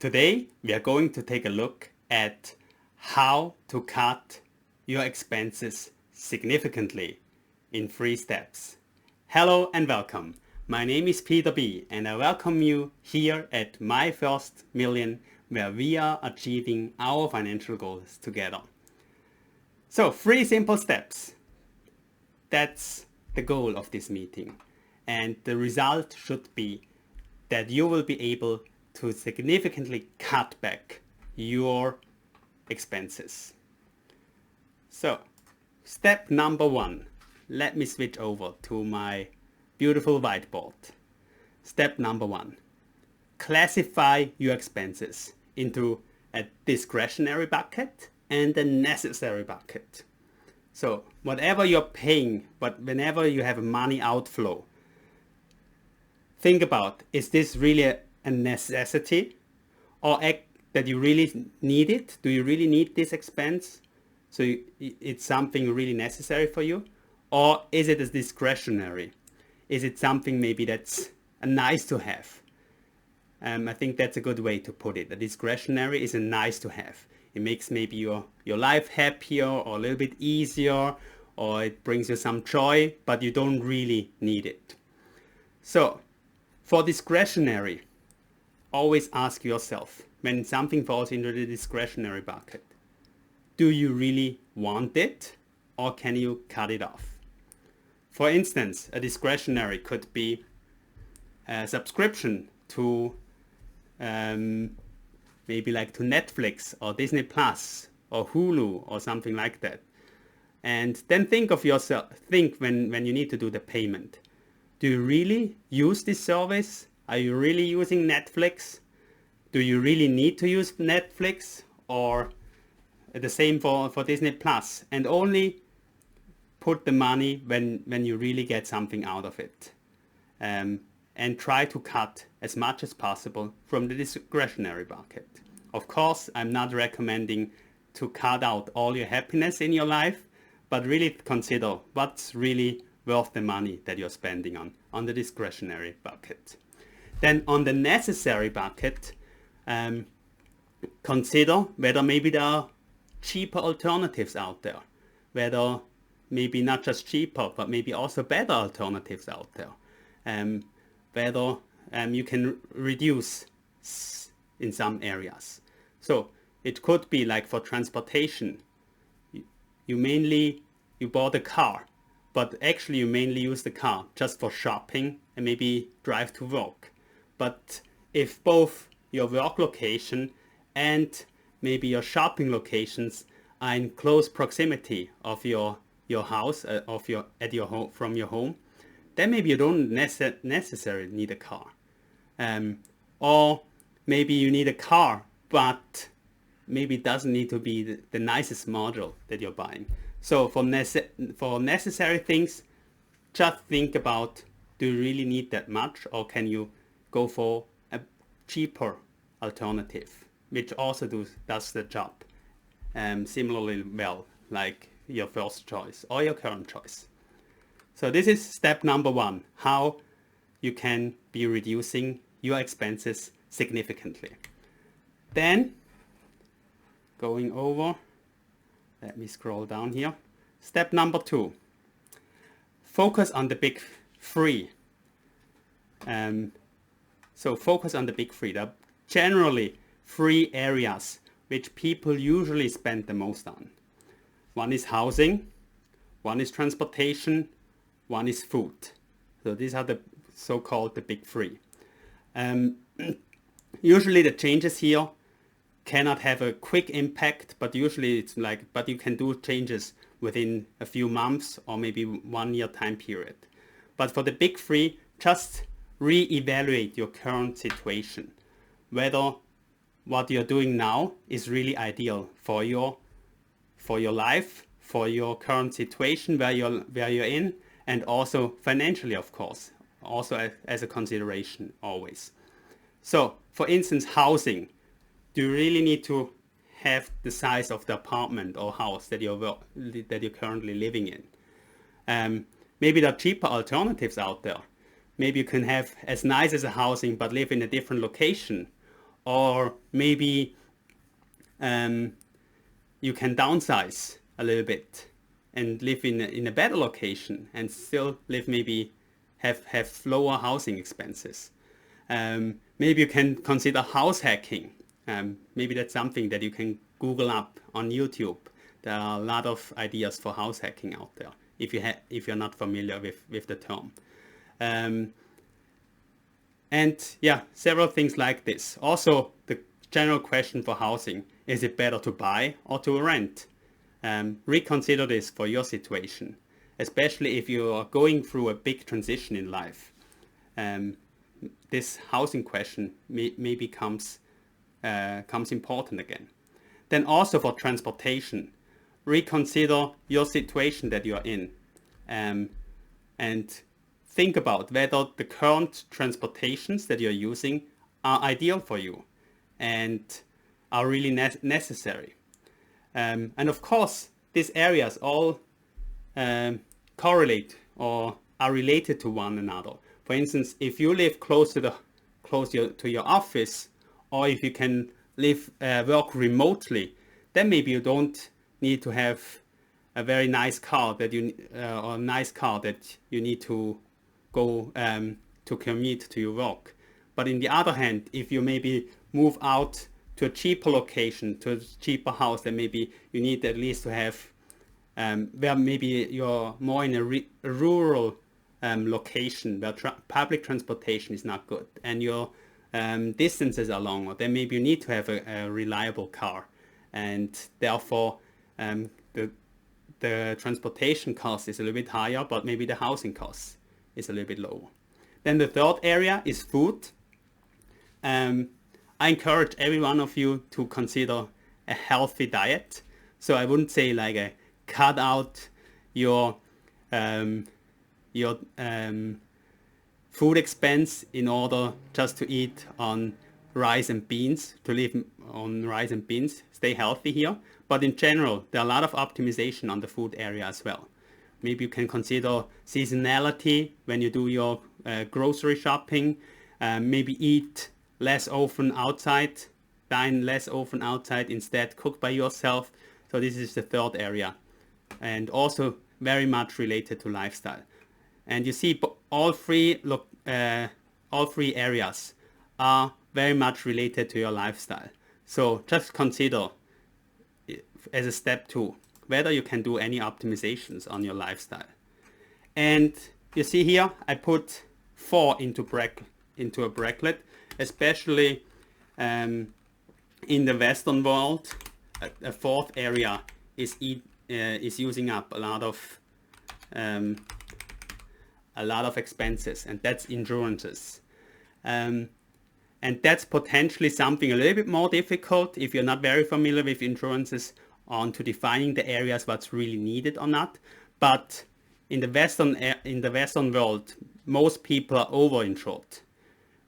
Today we are going to take a look at how to cut your expenses significantly in 3 steps. Hello and welcome. My name is Peter B. and I welcome you here at My First Million, where we are achieving our financial goals together. So 3 simple steps. That's the goal of this meeting. And the result should be that you will be able to significantly cut back your expenses. So, step number 1. Let me switch over to my beautiful whiteboard. Step number 1. Classify your expenses into a discretionary bucket and a necessary bucket. So, whatever you're paying, but whenever you have a money outflow, think about, is this really a necessity or that you really need it? Do you really need this expense? So it's something really necessary for you? Or is it a discretionary? Is it something maybe that's a nice to have? I think that's a good way to put it. A discretionary is a nice to have. It makes maybe your life happier or a little bit easier, or it brings you some joy, but you don't really need it. So for discretionary, always ask yourself, when something falls into the discretionary bucket, do you really want it or can you cut it off? For instance, a discretionary could be a subscription to maybe like to Netflix or Disney Plus or Hulu or something like that. And then think of yourself, think when you need to do the payment. Do you really use this service? Are you really using Netflix? Do you really need to use Netflix? Or the same for Disney Plus? And only put the money when you really get something out of it. And try to cut as much as possible from the discretionary bucket. Of course, I'm not recommending to cut out all your happiness in your life, but really consider what's really worth the money that you're spending on the discretionary bucket. Then on the necessary bucket, consider whether maybe there are cheaper alternatives out there. Whether maybe not just cheaper, but maybe also better alternatives out there. Whether you can reduce in some areas. So it could be like for transportation, you bought a car, but actually you mainly use the car just for shopping and maybe drive to work. But if both your work location and maybe your shopping locations are in close proximity of your house, from your home, then maybe you don't necessarily need a car. Or maybe you need a car, but maybe it doesn't need to be the nicest model that you're buying. So for necessary things, just think about, do you really need that much, or can you go for a cheaper alternative, which also does the job similarly well, like your first choice or your current choice. So this is step number 1, how you can be reducing your expenses significantly. Then, going over, let me scroll down here. Step number 2, focus on the big 3. So focus on the big 3. There are generally 3 areas which people usually spend the most on. One is housing, one is transportation, one is food. So these are the so-called the big 3. Usually the changes here cannot have a quick impact, but usually but you can do changes within a few months or maybe 1 year time period. But for the big 3, just re-evaluate your current situation, whether what you're doing now is really ideal for your life, for your current situation where you're in, and also financially, of course, also as a consideration always. So, for instance, housing. Do you really need to have the size of the apartment or house that you're currently living in? Maybe there are cheaper alternatives out there. Maybe you can have as nice as a housing but live in a different location. or maybe you can downsize a little bit and live in a better location and still live, maybe have lower housing expenses. Maybe you can consider house hacking. Maybe that's something that you can Google up on YouTube. There are a lot of ideas for house hacking out there if you're not familiar with the term. And yeah, several things like this. Also, the general question for housing: is it better to buy or to rent? Reconsider this for your situation, especially if you are going through a big transition in life. This housing question maybe comes important again. Then also for transportation, reconsider your situation that you are in, and think about whether the current transportations that you're using are ideal for you and are really necessary. And of course, these areas all correlate or are related to one another. For instance, if you live close to your office, or if you can work remotely, then maybe you don't need to have a very nice car that you need to go to commute to your work. But in the other hand, if you maybe move out to a cheaper location, to a cheaper house, then maybe you need at least to have where maybe you're more in a rural location where public transportation is not good and your distances are longer, then maybe you need to have a reliable car, and therefore the transportation cost is a little bit higher, but maybe the housing cost is a little bit lower. Then the third area is food. I encourage every one of you to consider a healthy diet. So I wouldn't say like cut out your food expense in order just to eat on rice and beans, to live on rice and beans, stay healthy here. But in general, there are a lot of optimization on the food area as well. Maybe you can consider seasonality when you do your grocery shopping. Maybe eat less often outside, dine less often outside, instead cook by yourself. So this is the third area, and also very much related to lifestyle. And you see all three areas are very much related to your lifestyle. So just consider as a step 2 whether you can do any optimizations on your lifestyle. And you see here I put 4 into a bracket, especially in the Western world. A fourth area is using up a lot of expenses, and that's insurances. And that's potentially something a little bit more difficult if you're not very familiar with insurances on to defining the areas what's really needed or not. But in the Western world, most people are overinsured,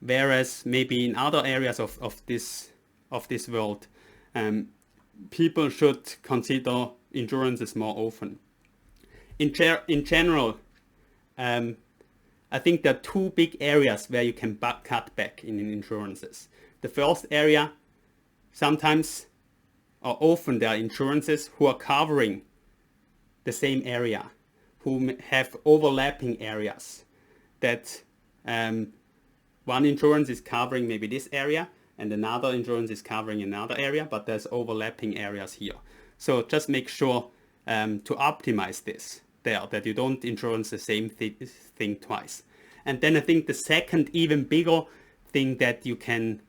whereas maybe in other areas of this world, people should consider insurances more often. In general, I think there are 2 big areas where you can cut back in insurances. The first area, sometimes or often there are insurances who are covering the same area, who have overlapping areas, that one insurance is covering maybe this area and another insurance is covering another area, but there's overlapping areas here. So just make sure to optimize this there, that you don't insurance the same thing twice. And then I think the second, even bigger thing that you can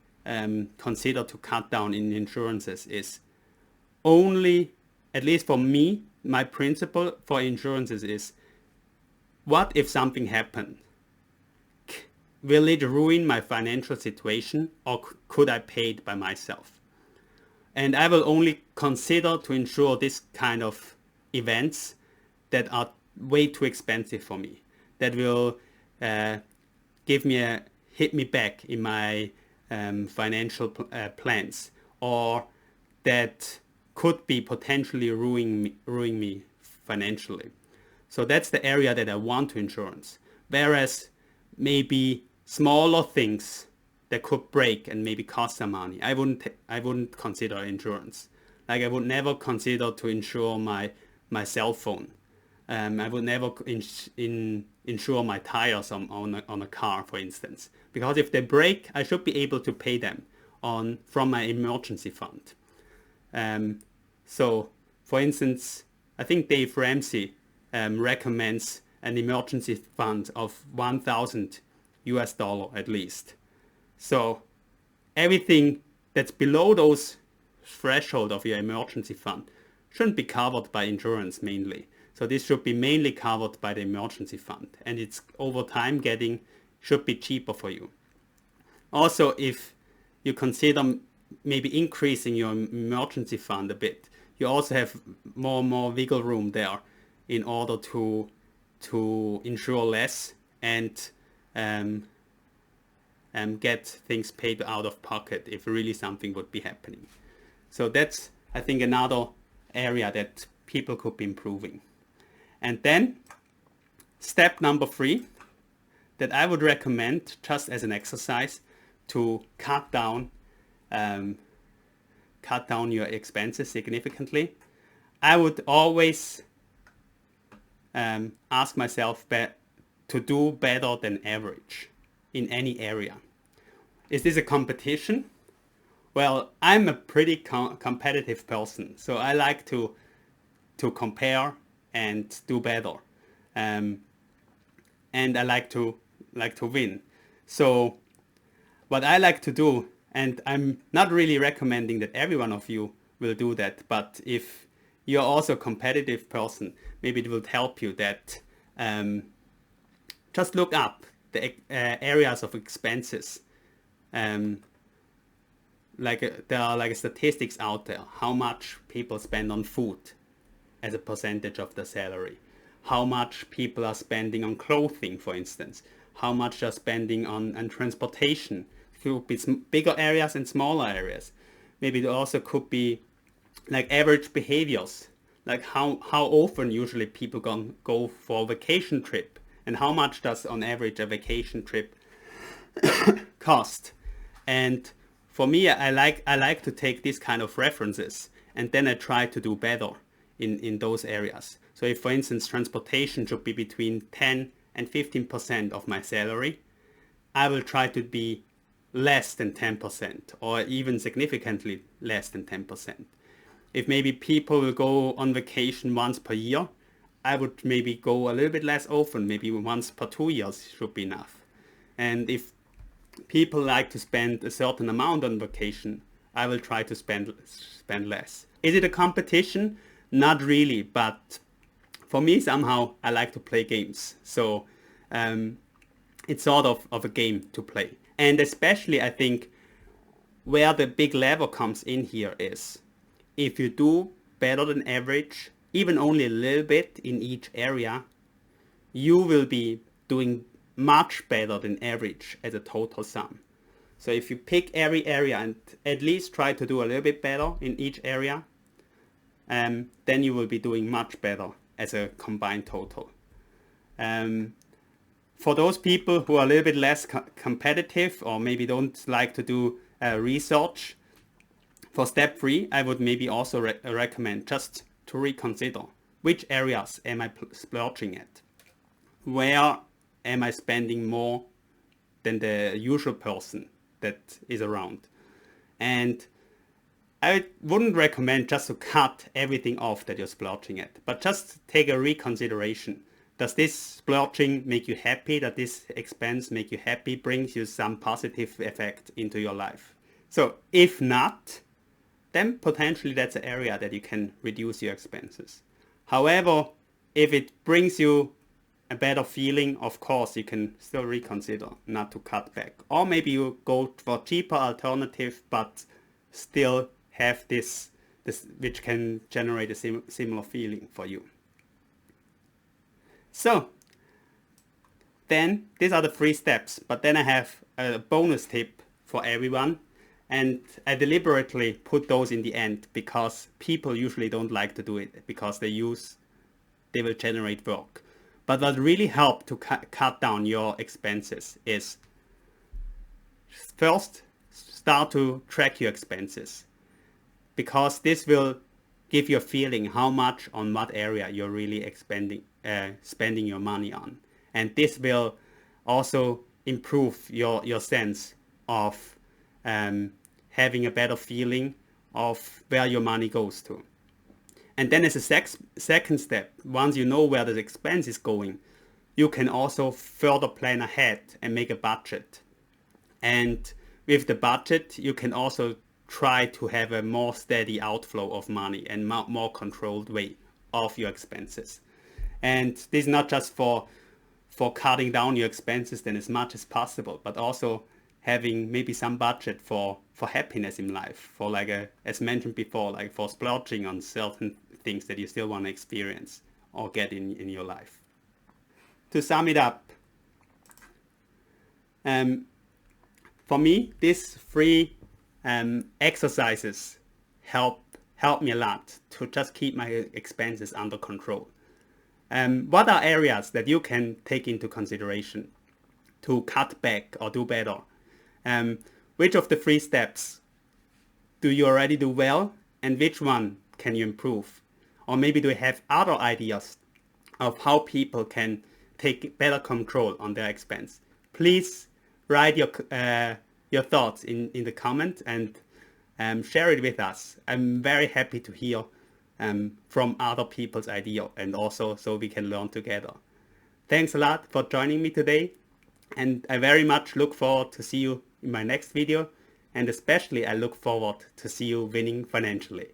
consider to cut down in insurances is only, at least for me, my principle for insurances is, what if something happened? Will it ruin my financial situation, or could I pay it by myself? And I will only consider to insure this kind of events that are way too expensive for me, that will hit me back in my financial plans, or that could be potentially ruining me financially. So that's the area that I want to insurance. Whereas maybe smaller things that could break and maybe cost some money, I wouldn't consider insurance. Like I would never consider to insure my cell phone. I would never insure my tires on a car, for instance, because if they break, I should be able to pay them from my emergency fund. So, for instance, I think Dave Ramsey recommends an emergency fund of $1,000 at least. So everything that's below those threshold of your emergency fund shouldn't be covered by insurance mainly. So this should be mainly covered by the emergency fund, and it's over time should be cheaper for you. Also, if you consider maybe increasing your emergency fund a bit, you also have more and more wiggle room there in order to insure less and get things paid out of pocket if really something would be happening. So that's, I think, another area that people could be improving. And then step number 3 that I would recommend just as an exercise to cut down your expenses significantly. I would always ask myself to do better than average in any area. Is this a competition? Well, I'm a pretty competitive person, so I like to compare and do better, and I like to win. So what I like to do, and I'm not really recommending that every one of you will do that, but if you're also a competitive person, maybe it will help you that just look up the areas of expenses. There are like statistics out there, how much people spend on food as a percentage of their salary, how much people are spending on clothing, for instance, how much they're spending on transportation. It could be bigger areas and smaller areas. Maybe it also could be like average behaviors, like how often usually people go for a vacation trip, and how much does on average a vacation trip cost. And for me, I like to take these kind of references, and then I try to do better in those areas. So if, for instance, transportation should be between 10 and 15% of my salary, I will try to be less than 10%, or even significantly less than 10%. If maybe people will go on vacation once per year, I would maybe go a little bit less often, maybe once per 2 years should be enough. And if people like to spend a certain amount on vacation, I will try to spend less. Is it a competition? Not really, but for me somehow I like to play games. So it's sort of a game to play. And especially I think where the big lever comes in here is if you do better than average, even only a little bit in each area, you will be doing much better than average as a total sum. So if you pick every area and at least try to do a little bit better in each area, then you will be doing much better as a combined total. For those people who are a little bit less competitive, or maybe don't like to do research, for step 3, I would maybe also recommend just to reconsider which areas am I splurging at? Where am I spending more than the usual person that is around? And I wouldn't recommend just to cut everything off that you're splurging at, but just take a reconsideration. Does this splurging make you happy? Does this expense make you happy? Brings you some positive effect into your life? So if not, then potentially that's an area that you can reduce your expenses. However, if it brings you a better feeling, of course, you can still reconsider not to cut back. Or maybe you go for cheaper alternative, but still have this which can generate a similar feeling for you. So then these are the 3 steps, but then I have a bonus tip for everyone. And I deliberately put those in the end because people usually don't like to do it because they will generate work. But what really helps to cut down your expenses is first start to track your expenses, because this will give you a feeling how much on what area you're really spending your money on. And this will also improve your sense of having a better feeling of where your money goes to. And then as a second step, once you know where the expense is going, you can also further plan ahead and make a budget. And with the budget, you can also try to have a more steady outflow of money and more controlled way of your expenses. And this is not just for cutting down your expenses then as much as possible, but also having maybe some budget for happiness in life, for like as mentioned before, like for splurging on certain things that you still want to experience or get in your life. To sum it up, for me, these three exercises help me a lot to just keep my expenses under control. What are areas that you can take into consideration to cut back or do better? Which of the three steps do you already do well, and which one can you improve? Or maybe do you have other ideas of how people can take better control on their expense? Please write your thoughts in the comment and share it with us. I'm very happy to hear from other people's idea, and also so we can learn together. Thanks a lot for joining me today, and I very much look forward to see you in my next video, and especially I look forward to see you winning financially.